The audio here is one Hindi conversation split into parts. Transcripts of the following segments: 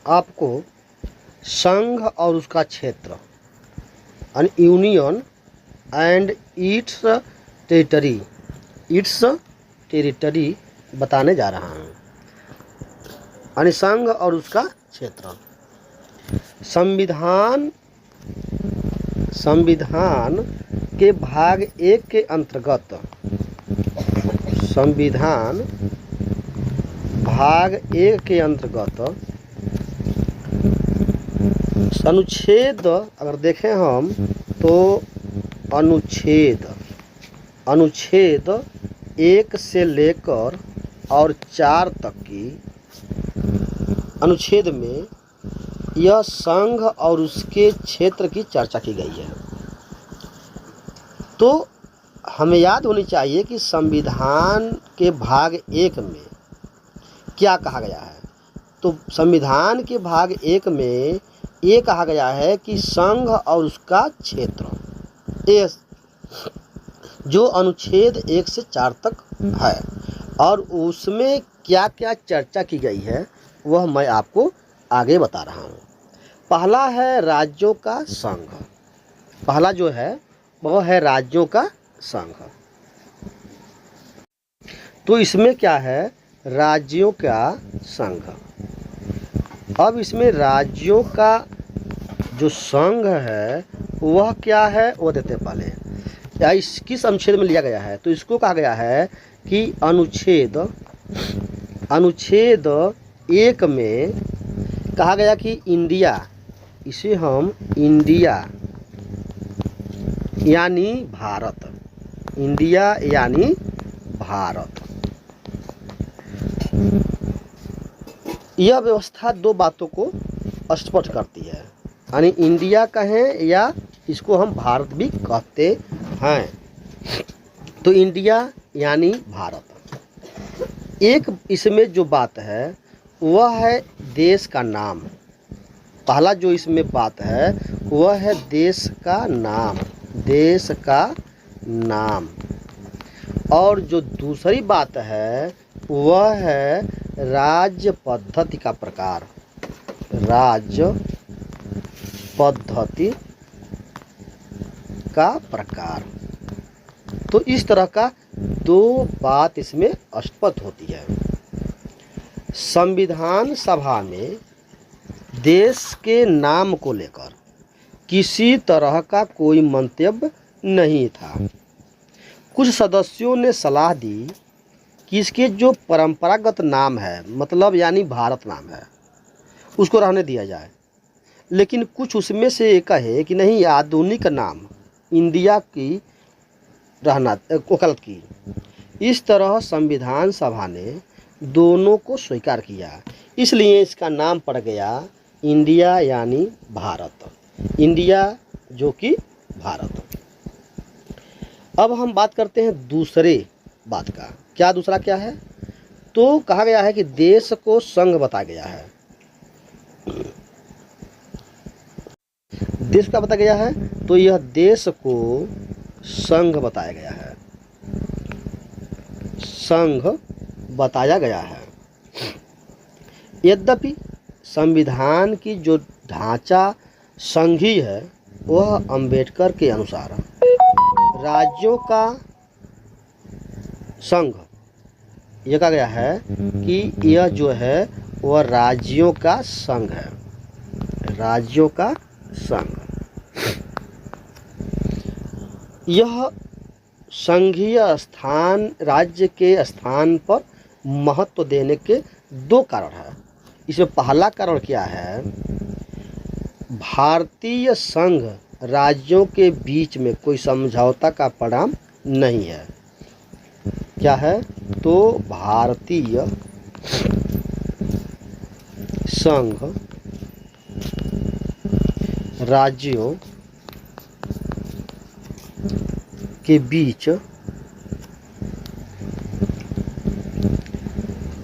आपको संघ और उसका क्षेत्र, an union and its territory बताने जा रहा हूँ। यानी संघ और उसका क्षेत्र। संविधान के भाग 1 के अंतर्गत, संविधान भाग 1 के अंतर्गत अनुच्छेद अगर देखें हम तो अनुच्छेद 1 से लेकर और 4 तक की अनुच्छेद में यह संघ और उसके क्षेत्र की चर्चा की गई है। तो हमें याद होनी चाहिए कि संविधान के भाग 1 में क्या कहा गया है। तो संविधान के भाग 1 में ये कहा गया है कि संघ और उसका क्षेत्र, ये जो अनुच्छेद 1 से 4 तक है, और उसमें क्या क्या चर्चा की गई है वह मैं आपको आगे बता रहा हूँ। पहला है राज्यों का संघ। पहला जो है वह है राज्यों का संघ। तो इसमें क्या है, राज्यों का संघ। अब इसमें राज्यों का जो संघ है वह क्या है वो देते हैं पहले, या इस किस अनुच्छेद में लिया गया है। तो इसको कहा गया है कि अनुच्छेद 1 में कहा गया कि इंडिया, इसे हम इंडिया यानी भारत, इंडिया यानी भारत। यह व्यवस्था 2 बातों को स्पष्ट करती है, यानी इंडिया कहें या इसको हम भारत भी कहते हैं। तो इंडिया यानी भारत। एक इसमें जो बात है वह है देश का नाम। पहला जो इसमें बात है वह है देश का नाम, देश का नाम। और जो दूसरी बात है वह है राज्य पद्धति का प्रकार, राज्य पद्धति का प्रकार। तो इस तरह का 2 बात इसमें स्पष्ट होती है। संविधान सभा में देश के नाम को लेकर किसी तरह का कोई मंतव्य नहीं था। कुछ सदस्यों ने सलाह दी कि इसके जो परंपरागत नाम है, मतलब यानी भारत नाम है, उसको रहने दिया जाए। लेकिन कुछ उसमें से कहे कि नहीं, आधुनिक नाम इंडिया की रहना वकालत की। इस तरह संविधान सभा ने दोनों को स्वीकार किया, इसलिए इसका नाम पड़ गया इंडिया यानी भारत, इंडिया जो कि भारत। अब हम बात करते हैं दूसरे बात का। क्या दूसरा क्या है? तो कहा गया है कि देश को संघ बताया गया है। देश का बताया गया है, तो यह देश को संघ बताया गया है, संघ बताया गया है। यद्यपि संविधान की जो ढांचा संघीय है वह अंबेडकर के अनुसार राज्यों का संघ, यह कहा गया है कि यह जो है वह राज्यों का संघ है, राज्यों का संघ। यह संघीय स्थान राज्य के स्थान पर महत्व देने के 2 कारण हैं। इसमें पहला कारण क्या है, भारतीय संघ राज्यों के बीच में कोई समझौता का परिणाम नहीं है। क्या है? तो भारतीय संघ राज्यों के बीच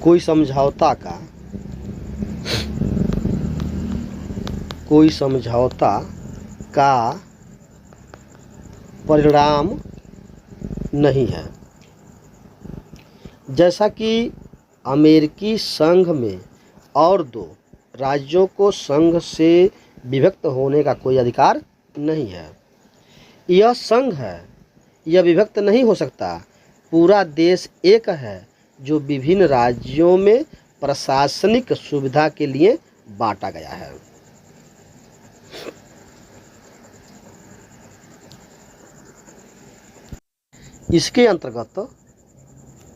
कोई समझौता का परिणाम नहीं है। जैसा कि अमेरिकी संघ में और 2 राज्यों को संघ से विभक्त होने का कोई अधिकार नहीं है। यह संघ है, यह विभक्त नहीं हो सकता। पूरा देश एक है जो विभिन्न राज्यों में प्रशासनिक सुविधा के लिए बांटा गया है। इसके अंतर्गत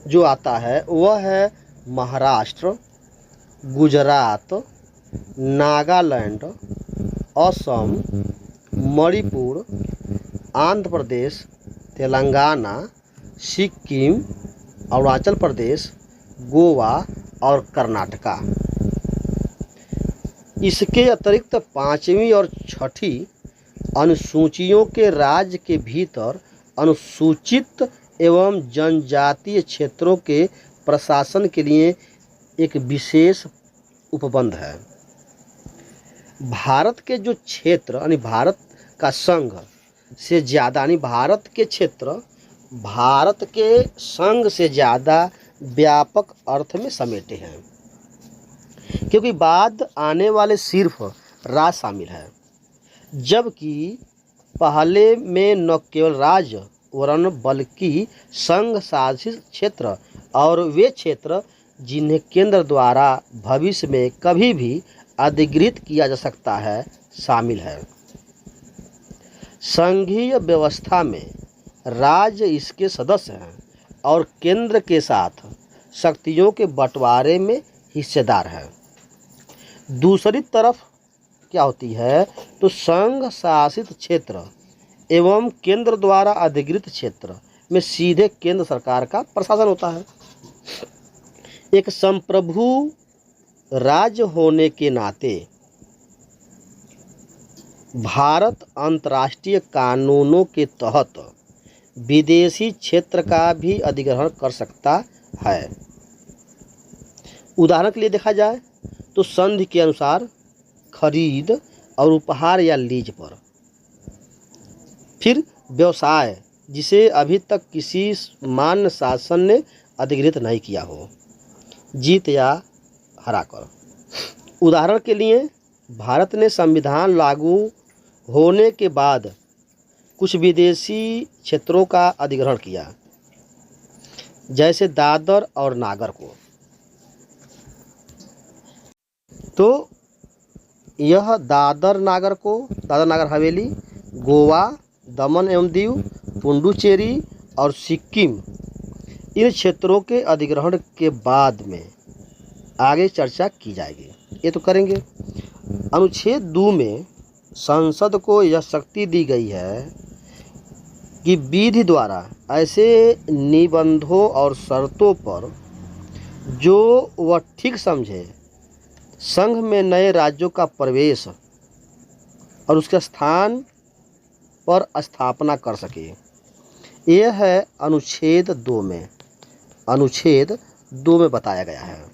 जो आता है वह है महाराष्ट्र, गुजरात, नागालैंड, असम, मणिपुर, आंध्र प्रदेश, तेलंगाना, सिक्किम, अरुणाचल प्रदेश, गोवा और कर्नाटका। इसके अतिरिक्त पांचवी और छठी अनुसूचियों के राज्य के भीतर अनुसूचित एवं जनजातीय क्षेत्रों के प्रशासन के लिए एक विशेष उपबंध है। भारत के जो क्षेत्र यानी भारत का संघ से ज़्यादा यानी भारत के क्षेत्र भारत के संघ से ज़्यादा व्यापक अर्थ में समेटे हैं, क्योंकि बाद आने वाले सिर्फ राज्य शामिल है, जबकि पहले में न केवल राज्य वरन बल्कि संघ शासित क्षेत्र और वे क्षेत्र जिन्हें केंद्र द्वारा भविष्य में कभी भी अधिकृत किया जा सकता है शामिल है। संघीय व्यवस्था में राज्य इसके सदस्य हैं और केंद्र के साथ शक्तियों के बंटवारे में हिस्सेदार है। दूसरी तरफ क्या होती है तो संघ शासित क्षेत्र एवं केंद्र द्वारा अधिकृत क्षेत्र में सीधे केंद्र सरकार का प्रशासन होता है। एक संप्रभु राज्य होने के नाते भारत अंतर्राष्ट्रीय कानूनों के तहत विदेशी क्षेत्र का भी अधिग्रहण कर सकता है। उदाहरण के लिए देखा जाए तो संधि के अनुसार खरीद और उपहार या लीज पर, फिर व्यवसाय जिसे अभी तक किसी मान्य शासन ने अधिकृत नहीं किया हो, जीत या हराकर। उदाहरण के लिए भारत ने संविधान लागू होने के बाद कुछ विदेशी क्षेत्रों का अधिग्रहण किया, जैसे दादर और नागर को। तो यह दादर नागर हवेली, गोवा, दमन एवं दीव, पुडुचेरी और सिक्किम इन क्षेत्रों के अधिग्रहण के बाद में आगे चर्चा की जाएगी। ये तो करेंगे। अनुच्छेद 2 में संसद को यह शक्ति दी गई है कि विधि द्वारा ऐसे निबंधों और शर्तों पर जो वह ठीक समझे संघ में नए राज्यों का प्रवेश और उसके स्थान पर स्थापना कर सके। यह है अनुच्छेद 2 में बताया गया है।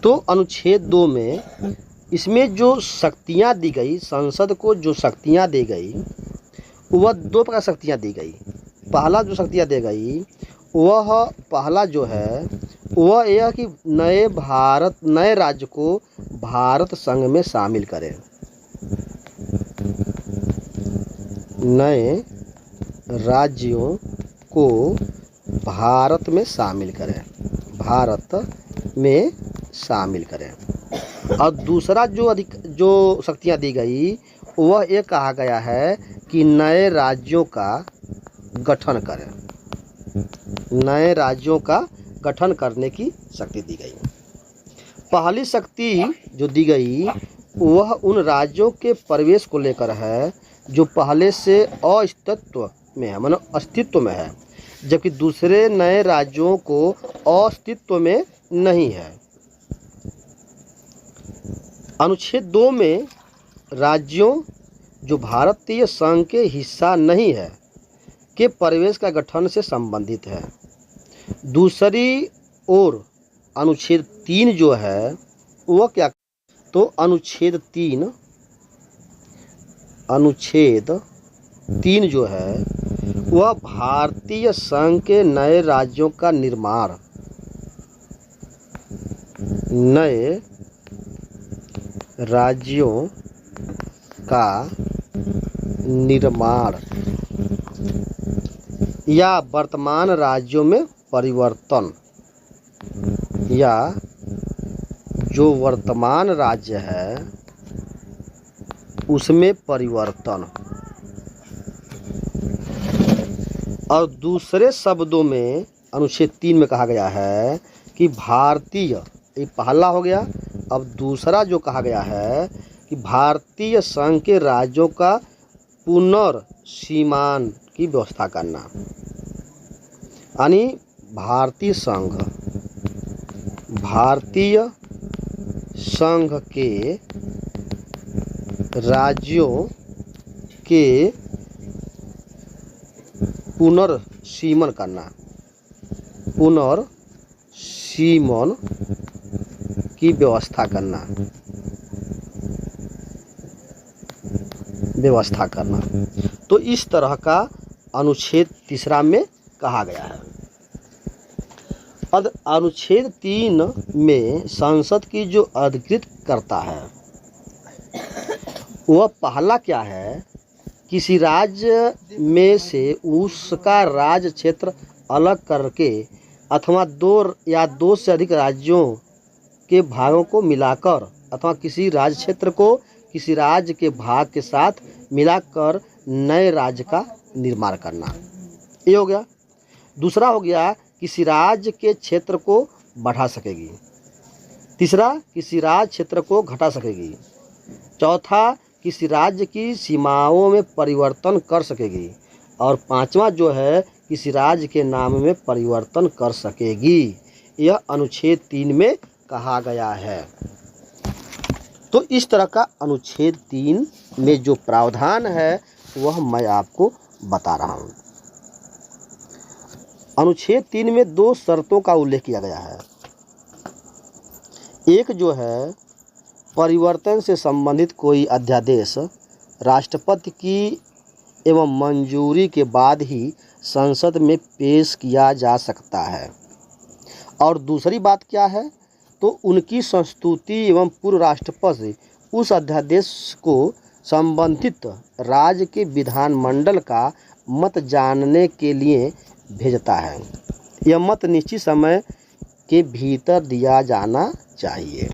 तो अनुच्छेद 2 में इसमें जो शक्तियां दी गई, संसद को जो शक्तियां दी गई वह 2 प्रकार शक्तियां दी गई। पहला जो शक्तियां दी गई पहला जो है वह यह कि नए राज्य को भारत संघ में शामिल करें। नए राज्यों को भारत में शामिल करें। और दूसरा जो शक्तियां दी गई वह ये कहा गया है कि नए राज्यों का गठन करने की शक्ति दी गई। पहली शक्ति जो दी गई वह उन राज्यों के प्रवेश को लेकर है जो पहले से अस्तित्व में है, जबकि दूसरे नए राज्यों को अस्तित्व में नहीं है। अनुच्छेद 2 में राज्यों जो भारतीय संघ के हिस्सा नहीं है के प्रवेश का गठन से संबंधित है। दूसरी ओर अनुच्छेद 3 जो है वह क्या, तो अनुच्छेद 3 जो है वह भारतीय संघ के नए राज्यों का निर्माण नए राज्यों का निर्माण या वर्तमान राज्यों में परिवर्तन, या जो वर्तमान राज्य है उसमें परिवर्तन। और दूसरे शब्दों में अनुच्छेद 3 में कहा गया है कि भारतीय, ये पहला हो गया। अब दूसरा जो कहा गया है कि भारतीय संघ के राज्यों का पुनर्सीमान की व्यवस्था करना, यानी भारतीय संघ के राज्यों के पुनर्सीमन करना, पुनर्सीमन की व्यवस्था करना। तो इस तरह का अनुच्छेद 3 में कहा गया है। अब अनुच्छेद 3 में संसद की जो अधिकृत करता है वह पहला क्या है, किसी राज्य में से उसका राज्य क्षेत्र अलग करके अथवा 2 या 2 से अधिक राज्यों के भागों को मिलाकर अथवा किसी राज्य क्षेत्र को किसी राज्य के भाग के साथ मिलाकर नए राज्य का निर्माण करना, ये हो गया। दूसरा हो गया किसी राज्य के क्षेत्र को बढ़ा सकेगी। तीसरा, किसी राज्य क्षेत्र को घटा सकेगी। चौथा, किसी राज्य की सीमाओं में परिवर्तन कर सकेगी। और पांचवा जो है, किसी राज्य के नाम में परिवर्तन कर सकेगी। यह अनुच्छेद 3 में कहा गया है। तो इस तरह का अनुच्छेद 3 में जो प्रावधान है वह मैं आपको बता रहा हूँ। अनुच्छेद 3 में 2 शर्तों का उल्लेख किया गया है। एक जो है, परिवर्तन से संबंधित कोई अध्यादेश राष्ट्रपति की एवं मंजूरी के बाद ही संसद में पेश किया जा सकता है। और दूसरी बात क्या है, तो उनकी संस्तुति एवं पूर्व राष्ट्रपति उस अध्यादेश को संबंधित राज्य के विधानमंडल का मत जानने के लिए भेजता है। यह मत निश्चित समय के भीतर दिया जाना चाहिए।